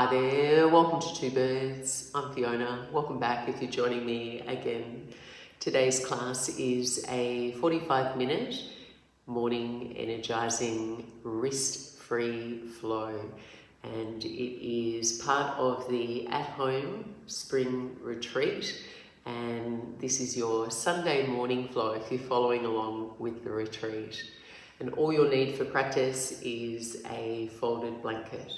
Hi there, welcome to Two Birds. I'm Fiona. Welcome back if you're joining me again. Today's class is a 45-minute morning energizing wrist-free flow, and it is part of the at-home spring retreat, and this is your Sunday morning flow if you're following along with the retreat. And all you'll need for practice is a folded blanket.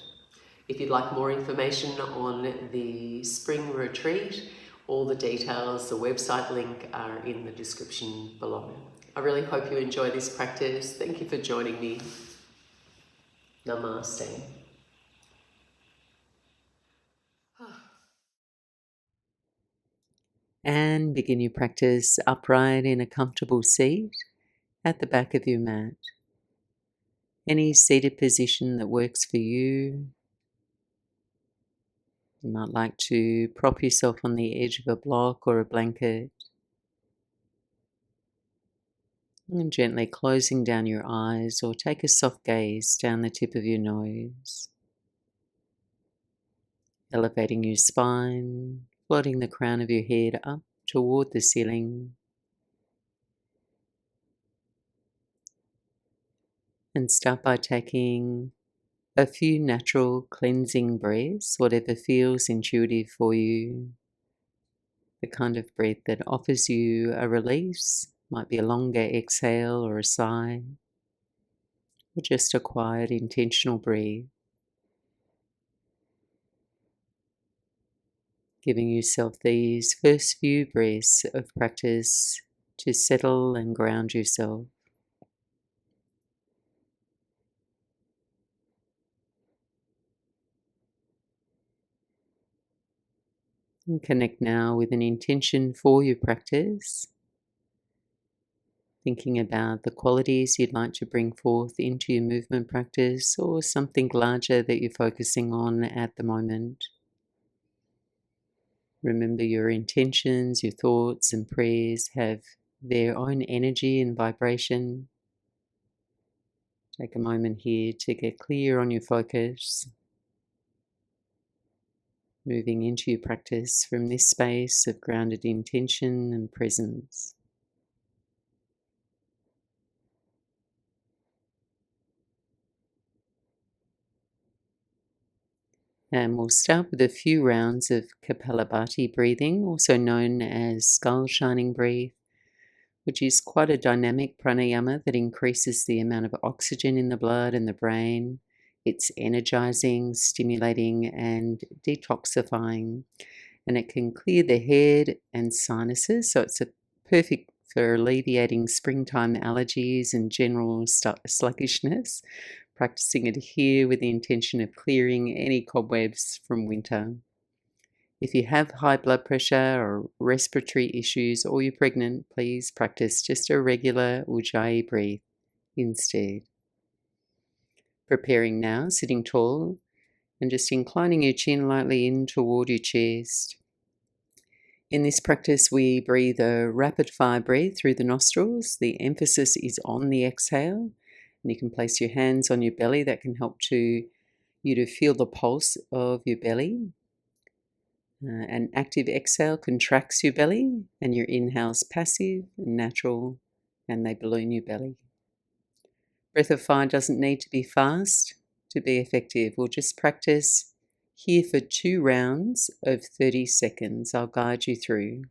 If you'd like more information on the spring retreat, all the details, the website link are in the description below. I really hope you enjoy this practice. Thank you for joining me. Namaste. And begin your practice upright in a comfortable seat at the back of your mat. Any seated position that works for you. You might like to prop yourself on the edge of a block or a blanket. And gently closing down your eyes, or take a soft gaze down the tip of your nose. Elevating your spine, floating the crown of your head up toward the ceiling. And start by taking a few natural cleansing breaths, whatever feels intuitive for you. The kind of breath that offers you a release, might be a longer exhale or a sigh, or just a quiet, intentional breath. Giving yourself these first few breaths of practice to settle and ground yourself. And connect now with an intention for your practice. Thinking about the qualities you'd like to bring forth into your movement practice, or something larger that you're focusing on at the moment. Remember, your intentions, your thoughts and prayers have their own energy and vibration. Take a moment here to get clear on your focus. Moving into your practice from this space of grounded intention and presence. And we'll start with a few rounds of Kapalabhati breathing, also known as skull shining breath, which is quite a dynamic pranayama that increases the amount of oxygen in the blood and the brain. It's energizing, stimulating, and detoxifying, and it can clear the head and sinuses, so it's perfect for alleviating springtime allergies and general sluggishness. Practicing it here with the intention of clearing any cobwebs from winter. If you have high blood pressure or respiratory issues, or you're pregnant, please practice just a regular Ujjayi breath instead. Preparing now, sitting tall, and just inclining your chin lightly in toward your chest. In this practice, we breathe a rapid fire breath through the nostrils. The emphasis is on the exhale. And you can place your hands on your belly. That can help you to feel the pulse of your belly. An active exhale contracts your belly, and your inhale's passive and natural, and they balloon your belly. Breath of fire doesn't need to be fast to be effective. We'll just practice here for 2 rounds of 30 seconds. I'll guide you through.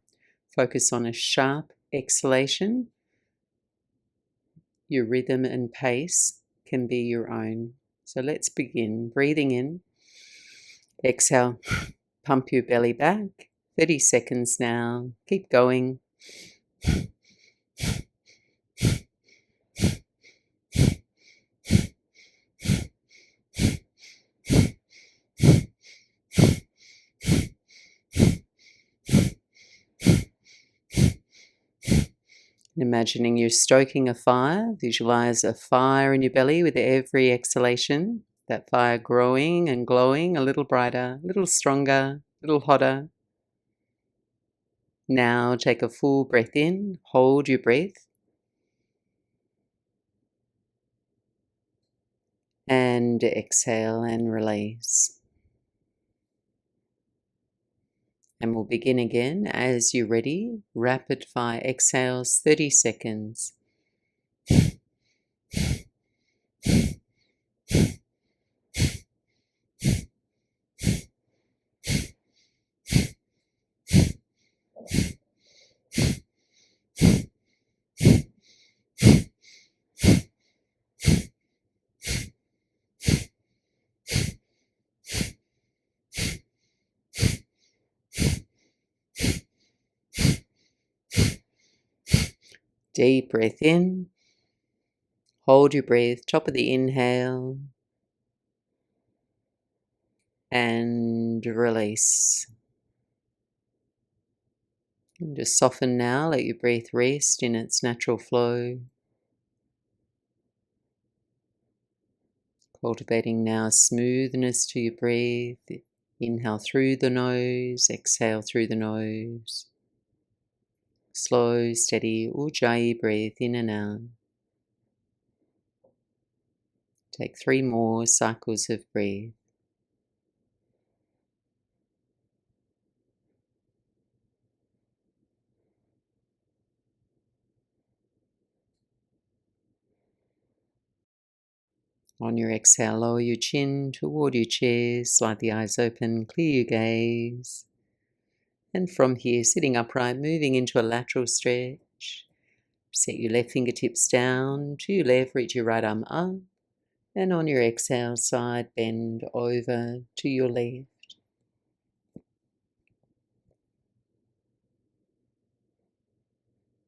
Focus on a sharp exhalation. Your rhythm and pace can be your own. So let's begin. Breathing in. Exhale. Pump your belly back. 30 seconds now. Keep going. Imagining you're stoking a fire. Visualize a fire in your belly with every exhalation. That fire growing and glowing, a little brighter, a little stronger, a little hotter. Now take a full breath in. Hold your breath. And exhale and release. And we'll begin again as you're ready. Rapid fire exhales, 30 seconds. Deep breath in. Hold your breath, top of the inhale. And release. And just soften now, let your breath rest in its natural flow. Cultivating now smoothness to your breath. Inhale through the nose, exhale through the nose. Slow, steady Ujjayi breath in and out. Take 3 more cycles of breath. On your exhale, lower your chin toward your chest, slide the eyes open, clear your gaze. And from here, sitting upright, moving into a lateral stretch. Set your left fingertips down to your left, reach your right arm up. And on your exhale, side bend over to your left.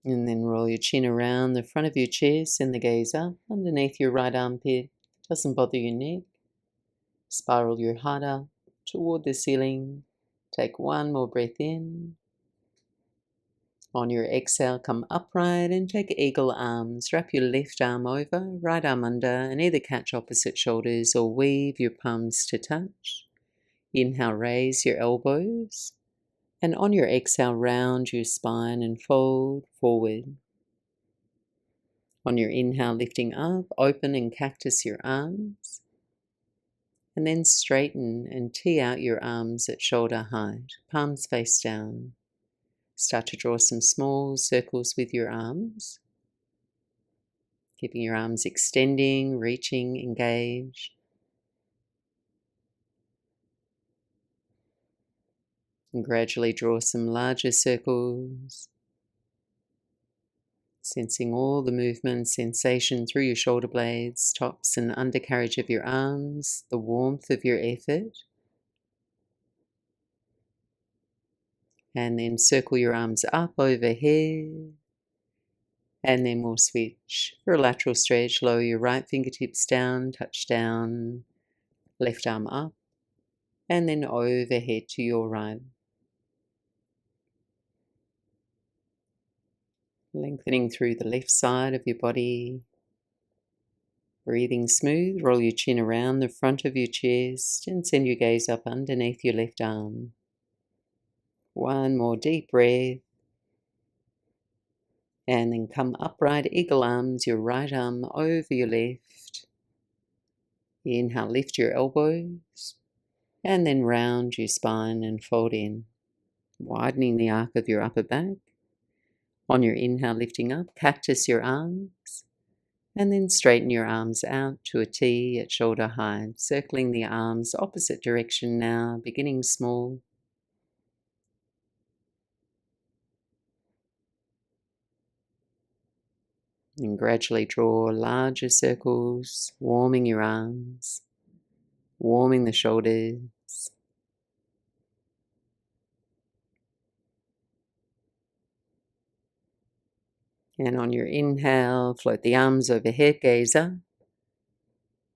And then roll your chin around the front of your chest, send the gaze up underneath your right armpit. Doesn't bother your neck. Spiral your heart up toward the ceiling. Take 1 more breath in. On your exhale, come upright and take eagle arms. Wrap your left arm over, right arm under, and either catch opposite shoulders or weave your palms to touch. Inhale, raise your elbows. And on your exhale, round your spine and fold forward. On your inhale, lifting up, open and cactus your arms. And then straighten and tee out your arms at shoulder height, palms face down. Start to draw some small circles with your arms. Keeping your arms extending, reaching, engaged. And gradually draw some larger circles. Sensing all the movement, sensation through your shoulder blades, tops and undercarriage of your arms, the warmth of your effort. And then circle your arms up overhead. And then we'll switch for a lateral stretch. Lower your right fingertips down, touch down, left arm up, and then overhead to your right. Lengthening through the left side of your body. Breathing smooth, roll your chin around the front of your chest and send your gaze up underneath your left arm. 1 more deep breath. And then come upright, eagle arms, your right arm over your left. Inhale, lift your elbows. And then round your spine and fold in. Widening the arc of your upper back. On your inhale, lifting up, cactus your arms. And then straighten your arms out to a T at shoulder height. Circling the arms opposite direction now, beginning small. And gradually draw larger circles, warming your arms, warming the shoulders. And on your inhale, float the arms overhead, gaze up.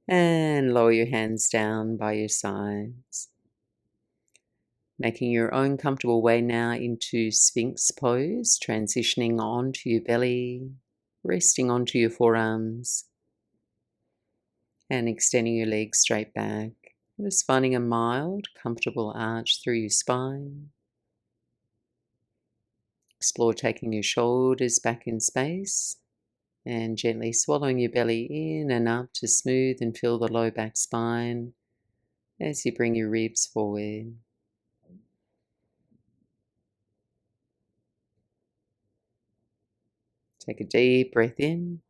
And lower your hands down by your sides. Making your own comfortable way now into Sphinx pose, transitioning onto your belly, resting onto your forearms, and extending your legs straight back. Just finding a mild, comfortable arch through your spine. Explore taking your shoulders back in space and gently swallowing your belly in and up to smooth and fill the low back spine as you bring your ribs forward. Take a deep breath in.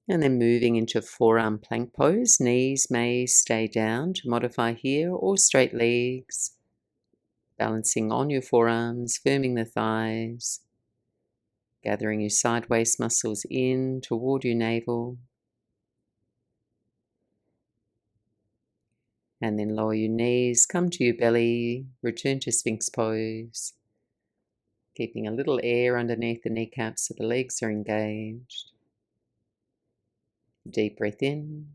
And then moving into forearm plank pose. Knees may stay down to modify here, or straight legs. Balancing on your forearms, firming the thighs. Gathering your side waist muscles in toward your navel. And then lower your knees, come to your belly, return to Sphinx pose. Keeping a little air underneath the kneecaps so the legs are engaged. Deep breath in.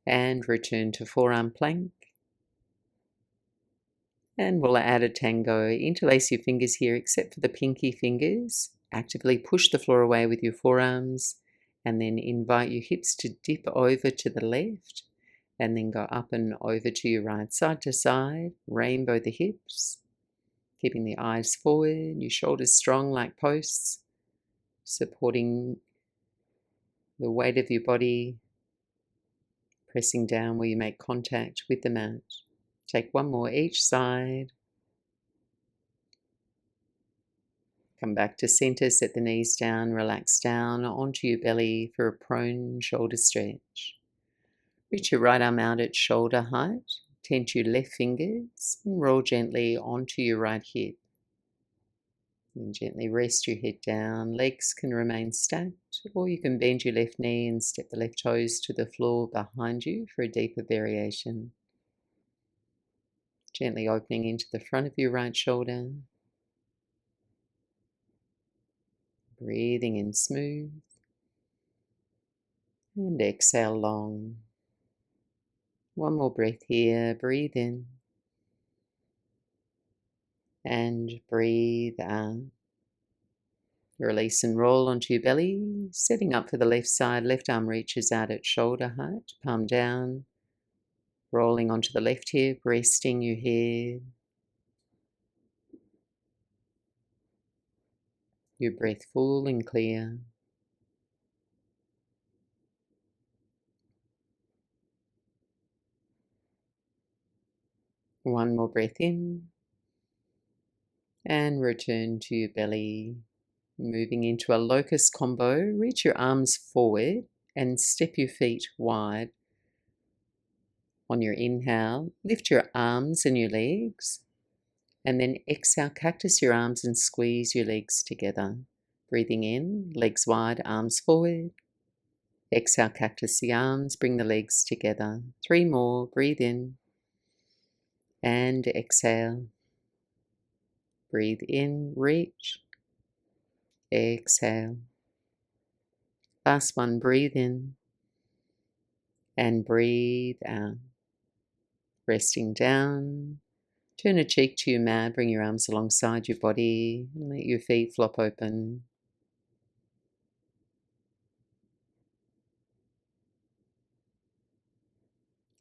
And return to forearm plank. And we'll add a tango. Interlace your fingers here except for the pinky fingers. Actively push the floor away with your forearms. And then invite your hips to dip over to the left. And then go up and over to your right, side to side. Rainbow the hips. Keeping the eyes forward, your shoulders strong like posts. Supporting the weight of your body. Pressing down where you make contact with the mat. Take one more each side. Come back to center, set the knees down, relax down onto your belly for a prone shoulder stretch. Reach your right arm out at shoulder height, tend to your left fingers, and roll gently onto your right hip. And gently rest your head down. Legs can remain stacked, or you can bend your left knee and step the left toes to the floor behind you for a deeper variation. Gently opening into the front of your right shoulder. Breathing in smooth. And exhale long. One more breath here. Breathe in. And breathe out. Release and roll onto your belly. Setting up for the left side. Left arm reaches out at shoulder height. Palm down. Rolling onto the left hip. Resting your head. Your breath full and clear. One more breath in. And return to your belly. Moving into a locust combo. Reach your arms forward and step your feet wide. On your inhale, lift your arms and your legs. And then exhale, cactus your arms and squeeze your legs together. Breathing in, legs wide, arms forward. Exhale, cactus the arms, bring the legs together. 3 more, breathe in. And exhale. Breathe in, reach. Exhale. Last one, breathe in. And breathe out. Resting down. Turn a cheek to your mat, bring your arms alongside your body, and let your feet flop open.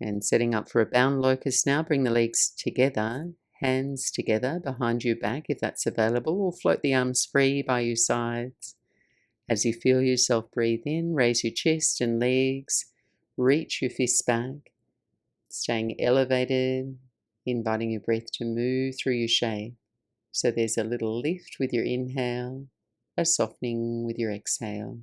And setting up for a bound locust now, bring the legs together, hands together behind your back if that's available, or float the arms free by your sides. As you feel yourself breathe in, raise your chest and legs, reach your fists back, staying elevated, inviting your breath to move through your shape. So there's a little lift with your inhale, a softening with your exhale.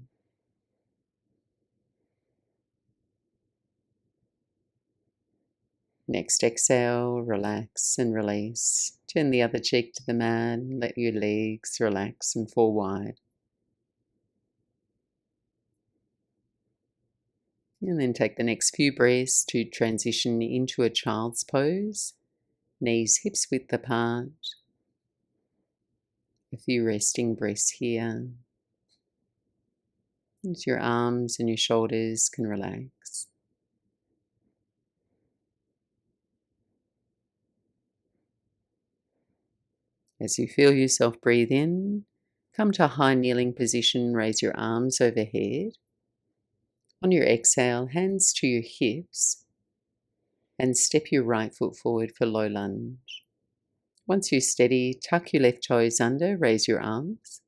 Next exhale, relax and release. Turn the other cheek to the mat, let your legs relax and fall wide. And then take the next few breaths to transition into a child's pose. Knees hips width apart. A few resting breaths here. As your arms and your shoulders can relax. As you feel yourself breathe in, come to a high kneeling position, raise your arms overhead. On your exhale, hands to your hips and step your right foot forward for low lunge. Once you're steady, tuck your left toes under, raise your arms.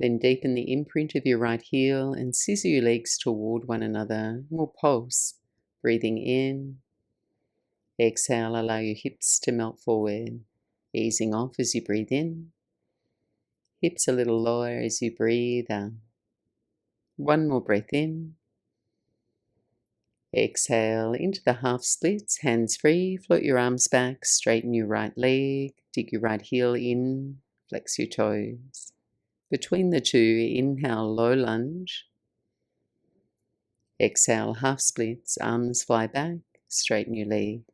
Then deepen the imprint of your right heel and scissor your legs toward one another. We'll pulse, breathing in. Exhale, allow your hips to melt forward, easing off as you breathe in. hips a little lower as you breathe out. One more breath in. Exhale into the half splits, hands free, float your arms back, straighten your right leg, dig your right heel in, flex your toes. Between the two, inhale, low lunge. Exhale, half splits, arms fly back, straighten your leg.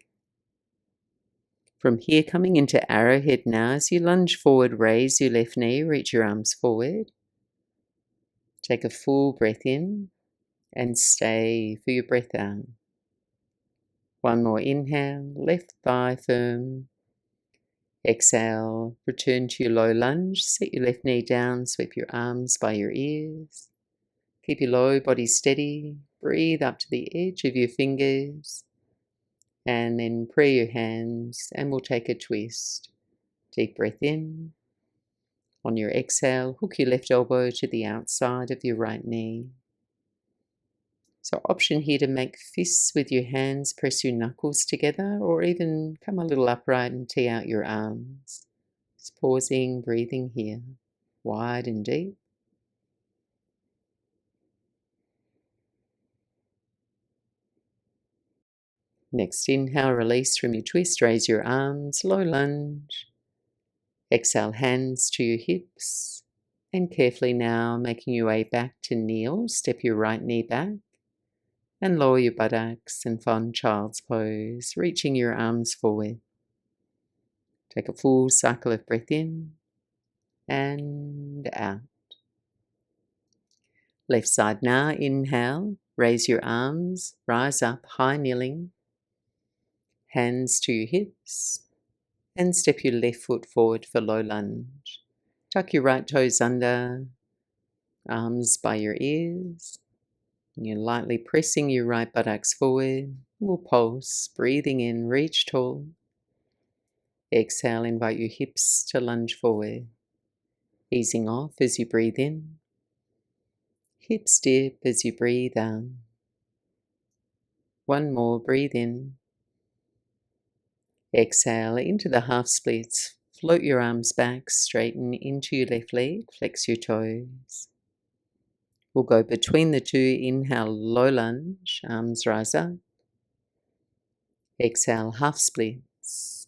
From here, coming into arrowhead now, as you lunge forward, raise your left knee, reach your arms forward. Take a full breath in and stay for your breath out. One more inhale, left thigh firm. Exhale, return to your low lunge, set your left knee down, sweep your arms by your ears. Keep your low body steady, breathe up to the edge of your fingers, and then pray your hands, and we'll take a twist. Deep breath in. On your exhale, hook your left elbow to the outside of your right knee. So option here to make fists with your hands, press your knuckles together, or even come a little upright and tee out your arms. Just pausing, breathing here, wide and deep. Next inhale, release from your twist, raise your arms, low lunge. Exhale, hands to your hips. And carefully now, making your way back to kneel, step your right knee back. And lower your buttocks and find child's pose, reaching your arms forward. Take a full cycle of breath in and out. Left side now, inhale, raise your arms, rise up, high kneeling. Hands to your hips and step your left foot forward for low lunge. Tuck your right toes under, arms by your ears. You're lightly pressing your right buttocks forward. We'll pulse, breathing in, reach tall. Exhale, invite your hips to lunge forward. Easing off as you breathe in. Hips dip as you breathe out. One more, breathe in. Exhale into the half splits. Float your arms back, straighten into your left leg, flex your toes. We'll go between the two. Inhale, low lunge, arms rise up. Exhale, half splits.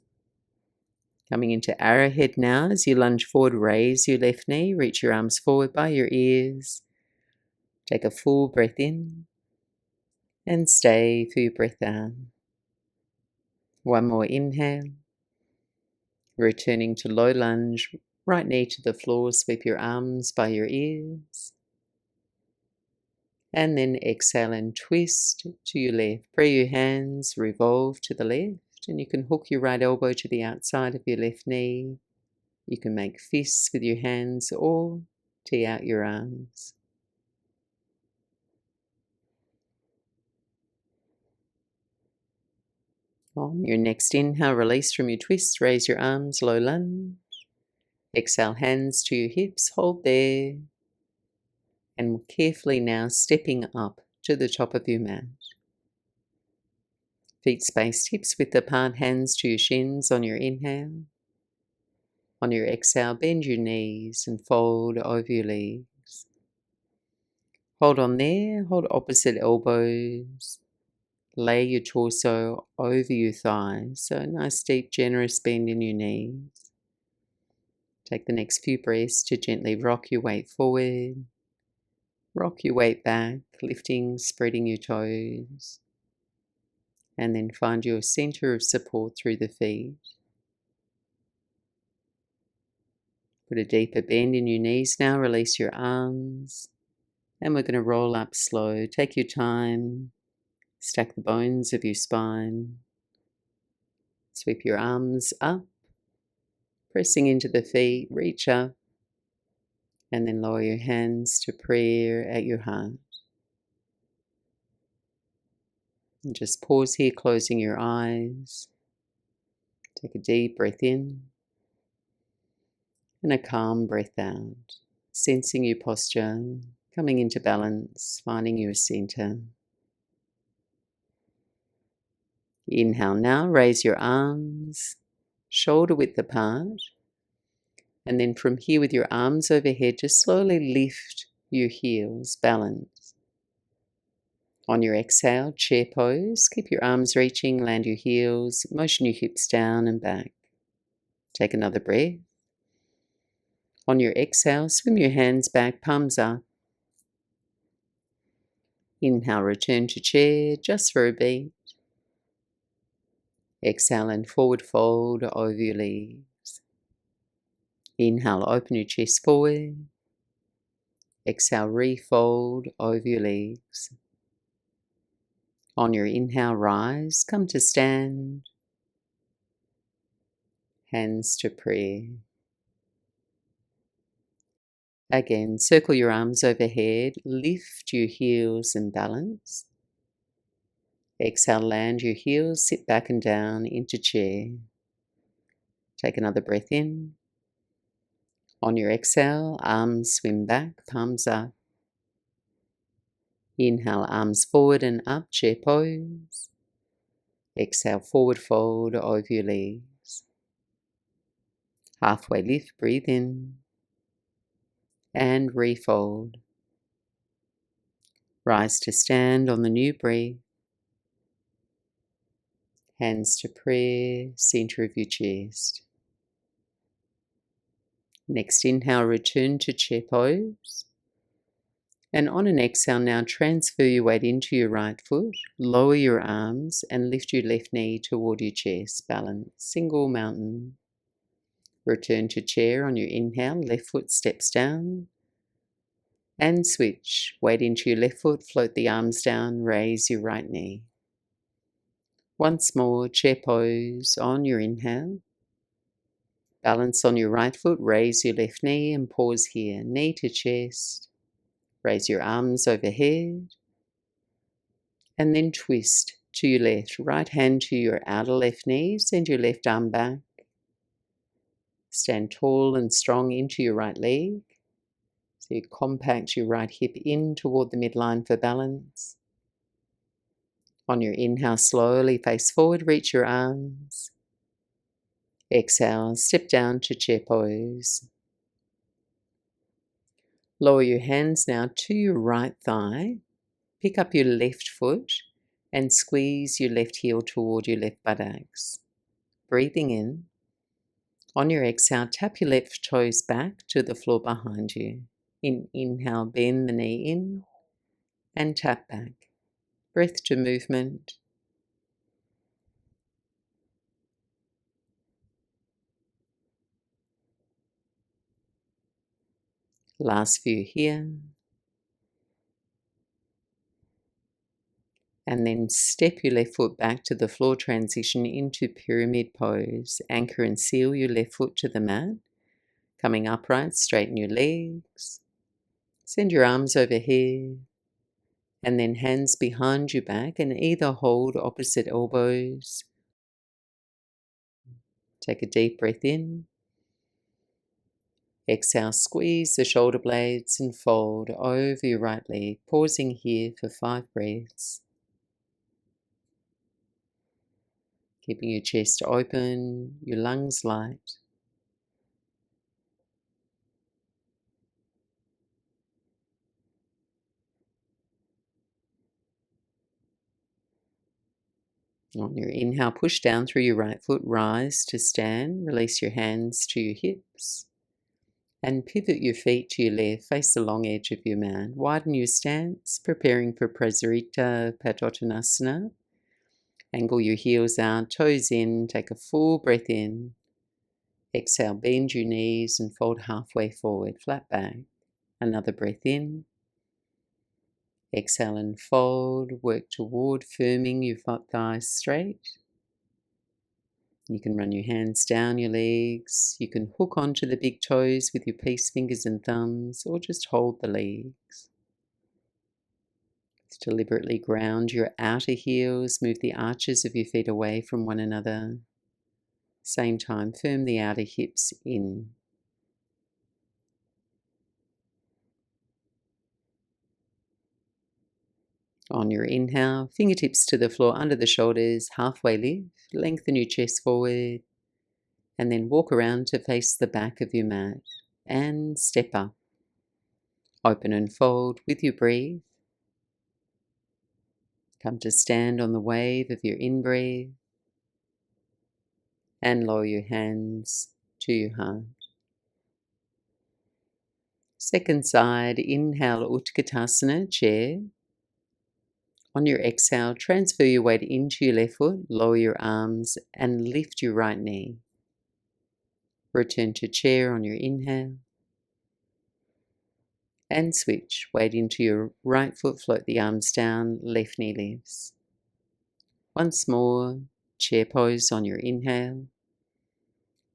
Coming into arrowhead now, as you lunge forward, raise your left knee, reach your arms forward by your ears. Take a full breath in and stay for your breath out. One more inhale. Returning to low lunge, right knee to the floor, sweep your arms by your ears. And then exhale and twist to your left. Pray your hands, revolve to the left, and you can hook your right elbow to the outside of your left knee. You can make fists with your hands or tee out your arms. On your next inhale, release from your twist, raise your arms, low lunge. Exhale, hands to your hips, hold there. And carefully now stepping up to the top of your mat. Feet spaced, hips width apart, hands to your shins on your inhale. On your exhale, bend your knees and fold over your legs. Hold on there, hold opposite elbows. Lay your torso over your thighs, so a nice deep generous bend in your knees. Take the next few breaths to gently rock your weight forward. Rock your weight back, lifting, spreading your toes. And then find your center of support through the feet. Put a deeper bend in your knees now, release your arms. And we're going to roll up slow. Take your time. Stack the bones of your spine. Sweep your arms up. Pressing into the feet, reach up. And then lower your hands to prayer at your heart. And just pause here, closing your eyes. Take a deep breath in. And a calm breath out. Sensing your posture, coming into balance, finding your center. Inhale now, raise your arms, shoulder width apart. And then from here, with your arms overhead, just slowly lift your heels, balance. On your exhale, chair pose. Keep your arms reaching, land your heels, motion your hips down and back. Take another breath. On your exhale, swim your hands back, palms up. Inhale, return to chair just for a beat. Exhale and forward fold over your legs. Inhale, open your chest forward. Exhale, refold over your legs. On your inhale, rise, come to stand. Hands to prayer. Again, circle your arms overhead, lift your heels and balance. Exhale, land your heels, sit back and down into chair. Take another breath in. On your exhale, arms swim back, palms up. Inhale, arms forward and up, chair pose. Exhale, forward fold over your legs. Halfway lift, breathe in. And refold. Rise to stand on the new breath. Hands to prayer, center of your chest. Next inhale, return to chair pose. And on an exhale now, transfer your weight into your right foot, lower your arms and lift your left knee toward your chest. Balance, single mountain. Return to chair on your inhale, left foot steps down. And switch, weight into your left foot, float the arms down, raise your right knee. Once more, chair pose on your inhale. Balance on your right foot, raise your left knee and pause here, knee to chest. Raise your arms overhead. And then twist to your left, right hand to your outer left knee, send your left arm back. Stand tall and strong into your right leg. So you compact your right hip in toward the midline for balance. On your inhale, slowly face forward, reach your arms. Exhale, step down to chair pose. Lower your hands now to your right thigh. Pick up your left foot and squeeze your left heel toward your left buttocks. Breathing in. On your exhale, tap your left toes back to the floor behind you. Inhale, bend the knee in and tap back. Breath to movement. Last few here. And then step your left foot back to the floor, transition into pyramid pose. Anchor and seal your left foot to the mat. Coming upright, straighten your legs. Send your arms overhead. And then hands behind your back and either hold opposite elbows. Take a deep breath in. Exhale, squeeze the shoulder blades and fold over your right leg. Pausing here for 5 breaths. Keeping your chest open, your lungs light. On your inhale, push down through your right foot, rise to stand, release your hands to your hips, and pivot your feet to your left, face the long edge of your mat. Widen your stance, preparing for Prasarita Padottanasana. Angle your heels out, toes in, take a full breath in. Exhale, bend your knees and fold halfway forward, flat back. Another breath in. Exhale and fold, work toward firming your thighs straight. You can run your hands down your legs. You can hook onto the big toes with your peace fingers and thumbs, or just hold the legs. Just deliberately ground your outer heels, move the arches of your feet away from one another. Same time, firm the outer hips in. On your inhale, fingertips to the floor under the shoulders, halfway lift, lengthen your chest forward. And then walk around to face the back of your mat and step up. Open and fold with your breathe. Come to stand on the wave of your in-breath and lower your hands to your heart. Second side, inhale Utkatasana, chair. On your exhale, transfer your weight into your left foot, lower your arms and lift your right knee. Return to chair on your inhale. And switch, weight into your right foot, float the arms down, left knee lifts. Once more, chair pose on your inhale.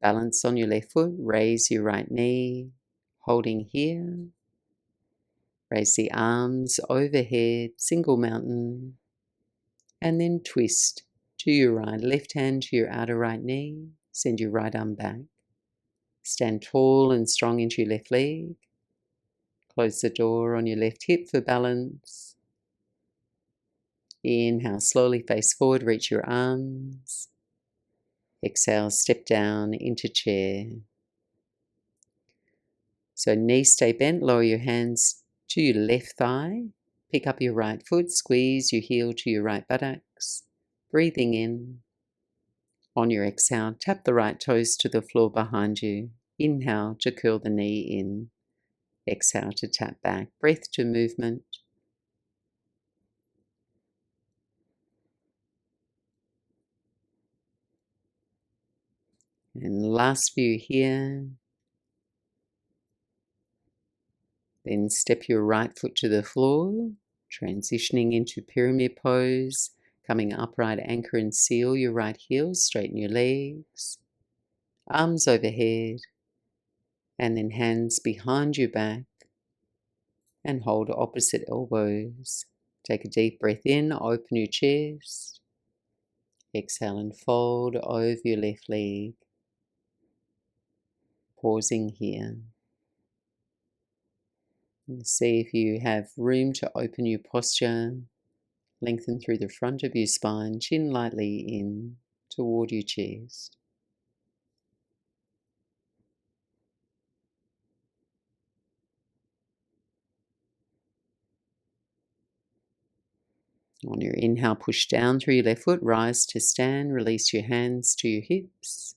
Balance on your left foot, raise your right knee, holding here. Raise the arms overhead, single mountain, and then twist to your right. Left hand to your outer right knee, send your right arm back. Stand tall and strong into your left leg. Close the door on your left hip for balance. Inhale, slowly face forward, reach your arms. Exhale, step down into chair. So knees stay bent, lower your hands to your left thigh. Pick up your right foot, squeeze your heel to your right buttocks. Breathing in. On your exhale, tap the right toes to the floor behind you. Inhale to curl the knee in. Exhale to tap back. Breath to movement. And last few here. Then step your right foot to the floor, transitioning into pyramid pose, coming upright, anchor and seal your right heel, straighten your legs, arms overhead, and then hands behind your back, and hold opposite elbows. Take a deep breath in, open your chest, exhale and fold over your left leg, pausing here. And see if you have room to open your posture. Lengthen through the front of your spine, chin lightly in toward your chest. On your inhale, push down through your left foot, rise to stand, release your hands to your hips,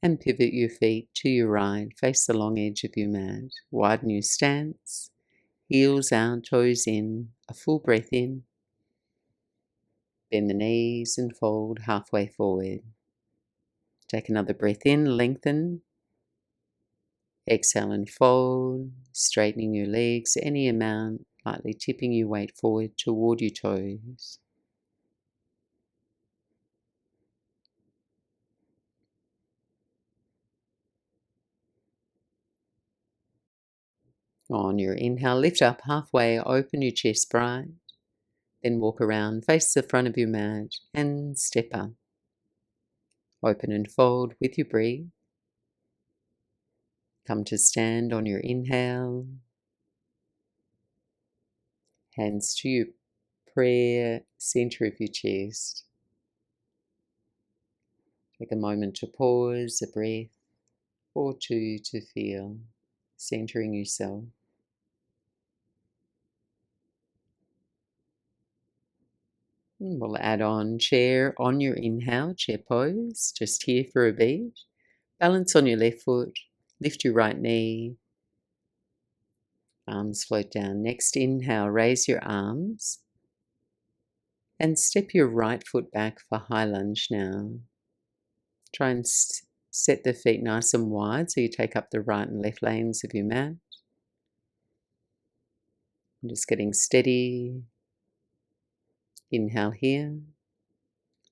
and pivot your feet to your right, face the long edge of your mat. Widen your stance, heels out, toes in, a full breath in. Bend the knees and fold halfway forward. Take another breath in, lengthen. Exhale and fold, straightening your legs any amount, lightly tipping your weight forward toward your toes. On your inhale, lift up halfway, open your chest bright, then walk around, face the front of your mat and step up. Open and fold with your breath. Come to stand on your inhale. Hands to your prayer center of your chest. Take a moment to pause, a breath or two to feel, centering yourself. And we'll add on chair on your inhale, chair pose, just here for a beat. Balance on your left foot, lift your right knee, arms float down. Next inhale, raise your arms and step your right foot back for high lunge now. Try and set the feet nice and wide so you take up the right and left lanes of your mat. I'm just getting steady. Inhale here.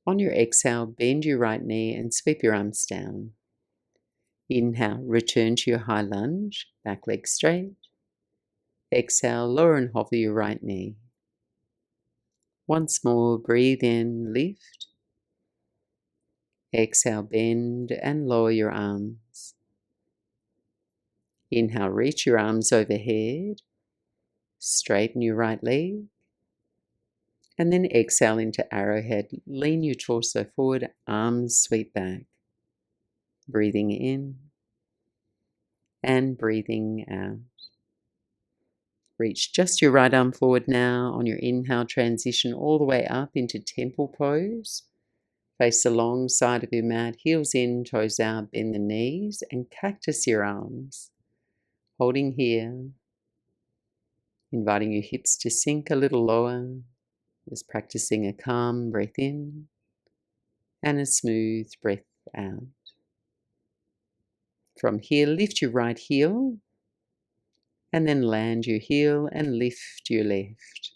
On your exhale, bend your right knee and sweep your arms down. Inhale, return to your high lunge, back leg straight. Exhale, lower and hover your right knee. Once more, breathe in, lift. Exhale, bend and lower your arms. Inhale, reach your arms overhead. Straighten your right leg. And then exhale into arrowhead. Lean your torso forward, arms sweep back. Breathing in and breathing out. Reach just your right arm forward now. On your inhale, transition all the way up into temple pose. Face the long side of your mat, heels in, toes out, bend the knees, and cactus your arms. Holding here, inviting your hips to sink a little lower. Just practicing a calm breath in and a smooth breath out. From here, lift your right heel and then land your heel and lift your left.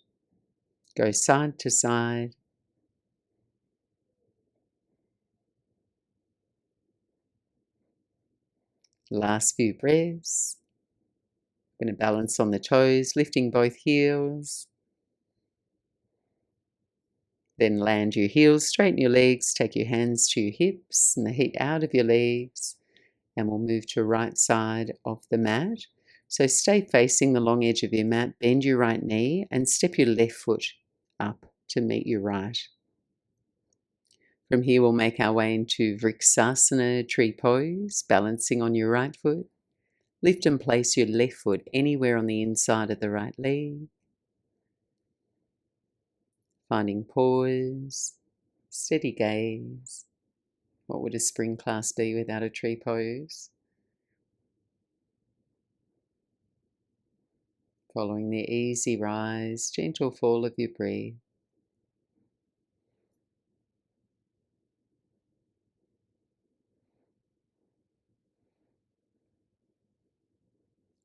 Go side to side. Last few breaths. Going to balance on the toes, lifting both heels. Then land your heels, straighten your legs, take your hands to your hips and the heat out of your legs. And we'll move to right side of the mat. So stay facing the long edge of your mat, bend your right knee and step your left foot up to meet your right. From here we'll make our way into Vinyasa tree pose, balancing on your right foot. Lift and place your left foot anywhere on the inside of the right leg. Finding pause, steady gaze. What would a spring class be without a tree pose? Following the easy rise, gentle fall of your breath.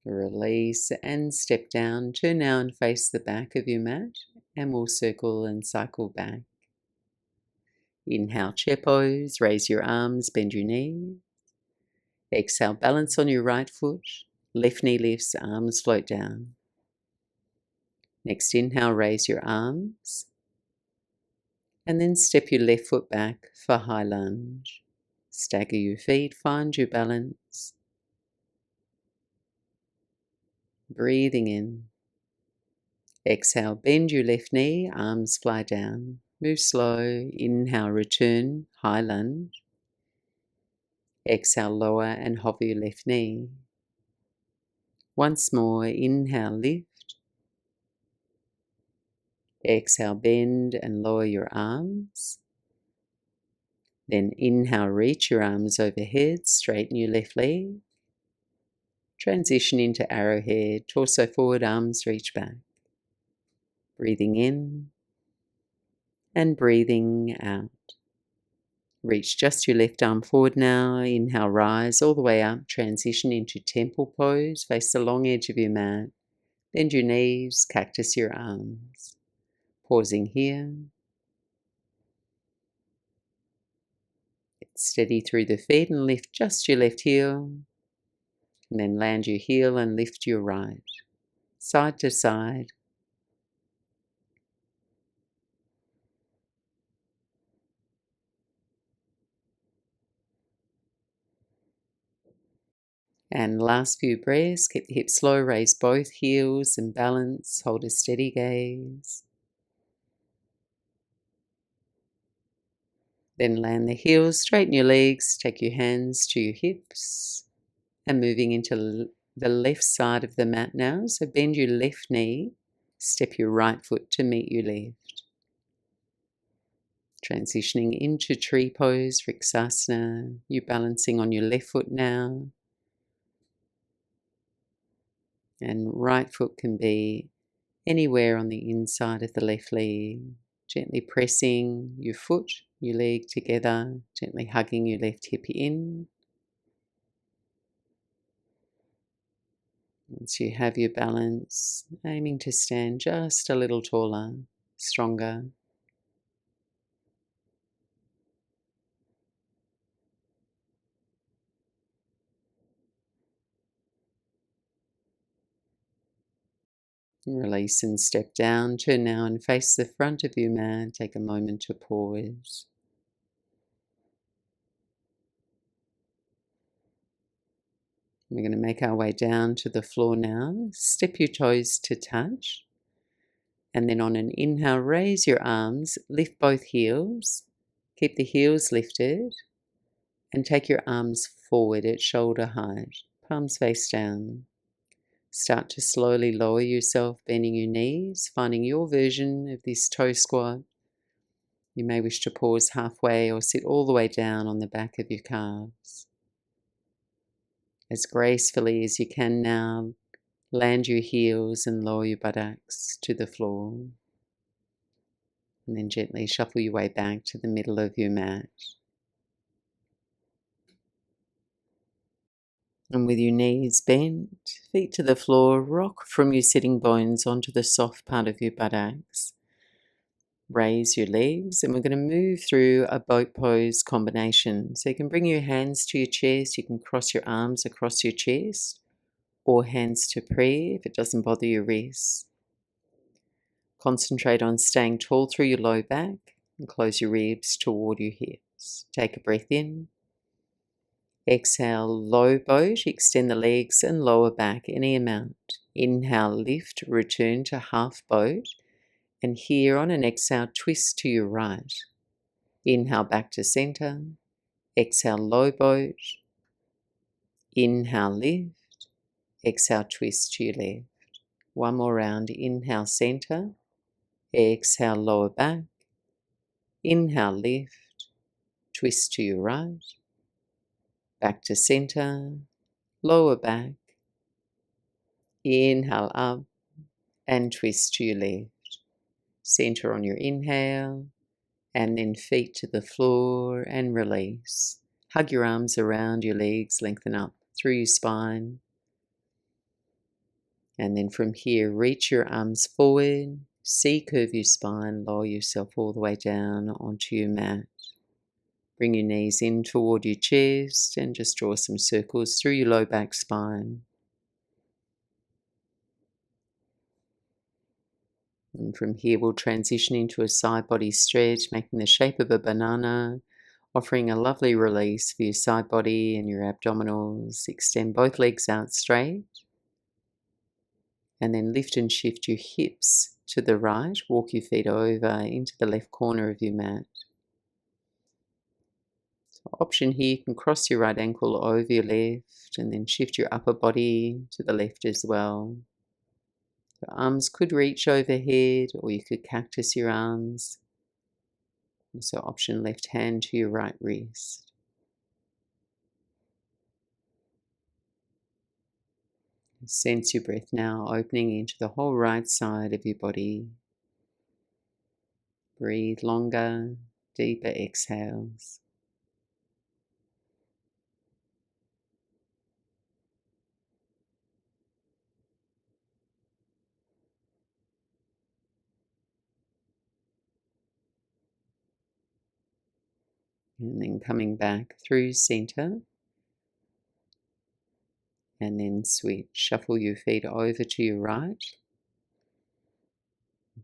Release and step down. Turn now and face the back of your mat and we'll circle and cycle back. Inhale, chair pose, raise your arms, bend your knee. Exhale, balance on your right foot. Left knee lifts, arms float down. Next inhale, raise your arms. And then step your left foot back for high lunge. Stagger your feet, find your balance. Breathing in. Exhale, bend your left knee, arms fly down. Move slow. Inhale, return, high lunge. Exhale, lower and hover your left knee. Once more, inhale, lift. Exhale, bend and lower your arms. Then inhale, reach your arms overhead, straighten your left leg. Transition into arrowhead, torso forward, arms reach back. Breathing in and breathing out. Reach just your left arm forward now. Inhale, rise all the way up. Transition into temple pose. Face the long edge of your mat. Bend your knees, cactus your arms. Pausing here. Get steady through the feet and lift just your left heel. And then land your heel and lift your right. Side to side. And last few breaths, keep the hips low, raise both heels and balance, hold a steady gaze. Then land the heels, straighten your legs, take your hands to your hips and moving into the left side of the mat now. So bend your left knee, step your right foot to meet your left. Transitioning into tree pose, Vinyasa. You're balancing on your left foot now. And right foot can be anywhere on the inside of the left leg. Gently pressing your foot, your leg together, gently hugging your left hip in. Once you have your balance, aiming to stand just a little taller, stronger. Release and step down. Turn now and face the front of your mat. Take a moment to pause. We're going to make our way down to the floor now. Step your toes to touch. And then on an inhale, raise your arms, lift both heels. Keep the heels lifted. And take your arms forward at shoulder height, palms face down. Start to slowly lower yourself, bending your knees, finding your version of this toe squat. You may wish to pause halfway or sit all the way down on the back of your calves. As gracefully as you can now, land your heels and lower your buttocks to the floor. And then gently shuffle your way back to the middle of your mat. And with your knees bent, feet to the floor, rock from your sitting bones onto the soft part of your buttocks. Raise your legs, and we're going to move through a boat pose combination. So you can bring your hands to your chest, you can cross your arms across your chest, or hands to prayer if it doesn't bother your wrists. Concentrate on staying tall through your low back and close your ribs toward your hips. Take a breath in. Exhale, low boat, extend the legs and lower back any amount. Inhale, lift, return to half boat. And here on an exhale, twist to your right. Inhale back to center. Exhale, low boat. Inhale, lift. Exhale, twist to your left. One more round. Inhale, center. Exhale, lower back. Inhale, lift. Twist to your right. Back to center. Lower back. Inhale up and twist to your left. Center on your inhale, and then feet to the floor and release. Hug your arms around your legs, lengthen up through your spine. And then from here, reach your arms forward, C-curve your spine, lower yourself all the way down onto your mat. Bring your knees in toward your chest and just draw some circles through your low back spine. And from here, we'll transition into a side body stretch, making the shape of a banana, offering a lovely release for your side body and your abdominals. Extend both legs out straight. And then lift and shift your hips to the right. Walk your feet over into the left corner of your mat. So option here, you can cross your right ankle over your left and then shift your upper body to the left as well. Your arms could reach overhead, or you could cactus your arms. So option left hand to your right wrist. Sense your breath now opening into the whole right side of your body. Breathe longer, deeper exhales. And then coming back through center. And then switch. Shuffle your feet over to your right.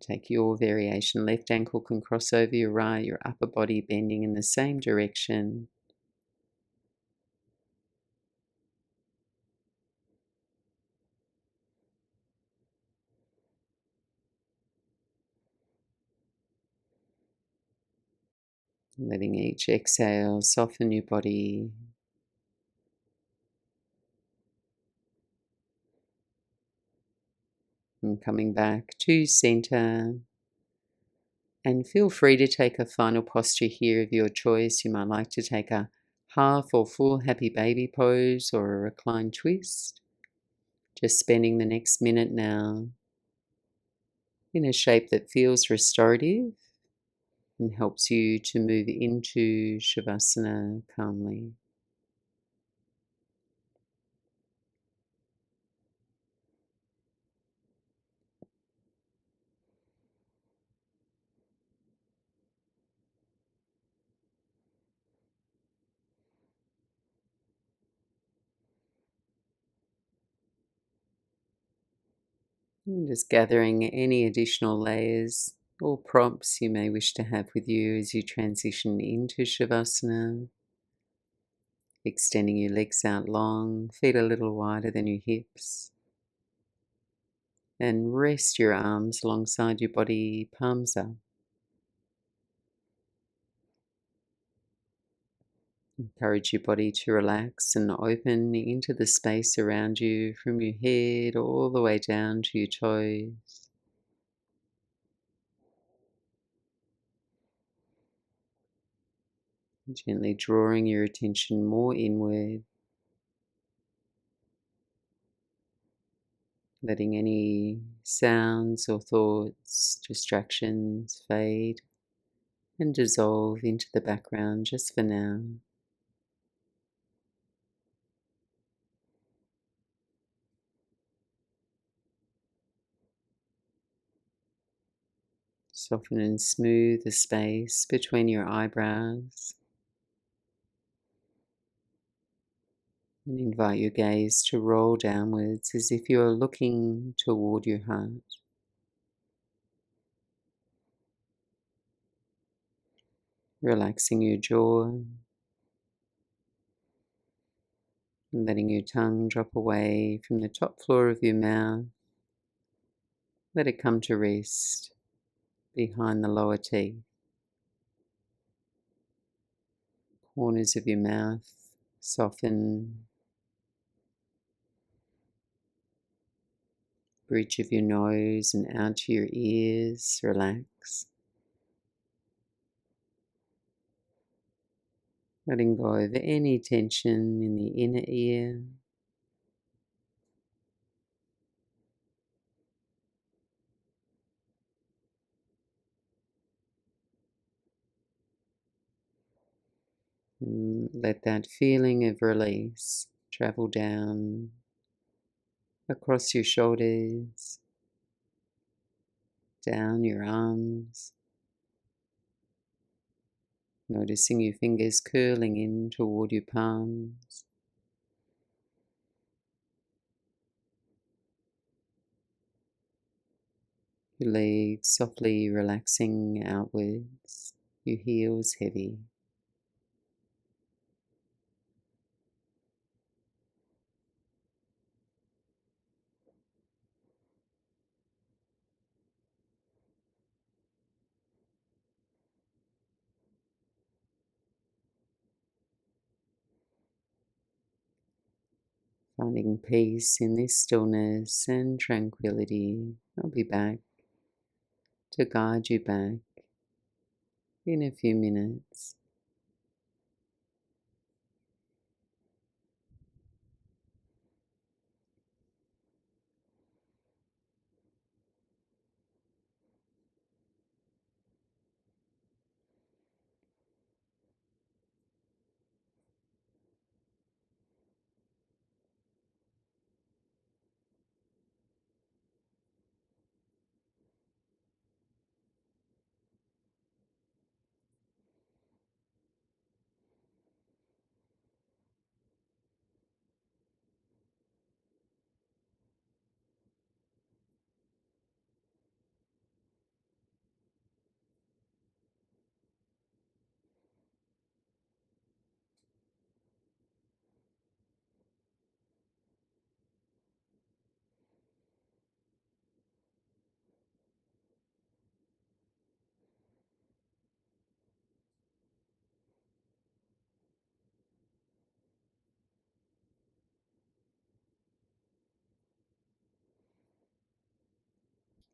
Take your variation. Left ankle can cross over your right, your upper body bending in the same direction. Letting each exhale soften your body. And coming back to center. And feel free to take a final posture here of your choice. You might like to take a half or full happy baby pose or a reclined twist. Just spending the next minute now in a shape that feels restorative and helps you to move into Savasana calmly. And just gathering any additional layers or props you may wish to have with you as you transition into Shavasana. Extending your legs out long, feet a little wider than your hips. And rest your arms alongside your body, palms up. Encourage your body to relax and open into the space around you from your head all the way down to your toes. Gently drawing your attention more inward, letting any sounds or thoughts, distractions fade and dissolve into the background just for now. Soften and smooth the space between your eyebrows and invite your gaze to roll downwards as if you are looking toward your heart. Relaxing your jaw and letting your tongue drop away from the top floor of your mouth. Let it come to rest behind the lower teeth. Corners of your mouth soften. Bridge of your nose and out to your ears, relax. Letting go of any tension in the inner ear. And let that feeling of release travel down across your shoulders, down your arms, noticing your fingers curling in toward your palms. Your legs softly relaxing outwards, your heels heavy. Finding peace in this stillness and tranquility. I'll be back to guide you back in a few minutes.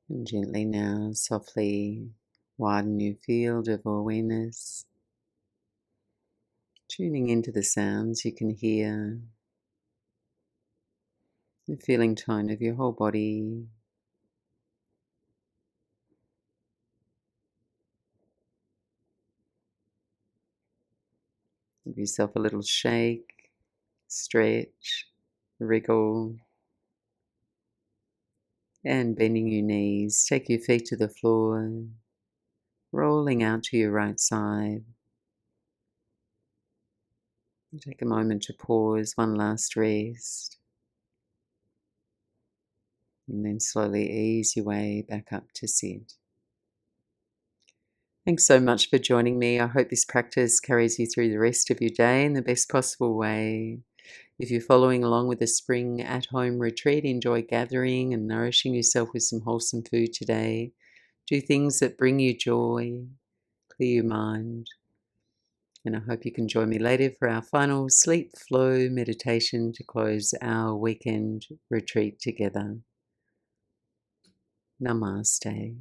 And gently now, softly widen your field of awareness, tuning into the sounds you can hear, the feeling tone of your whole body. Give yourself a little shake, stretch, wriggle, and bending your knees. Take your feet to the floor, rolling out to your right side. Take a moment to pause, one last rest, and then slowly ease your way back up to sit. Thanks so much for joining me. I hope this practice carries you through the rest of your day in the best possible way. If you're following along with the spring at-home retreat, enjoy gathering and nourishing yourself with some wholesome food today. Do things that bring you joy, clear your mind, And I hope you can join me later for our final sleep flow meditation to close our weekend retreat together. Namaste.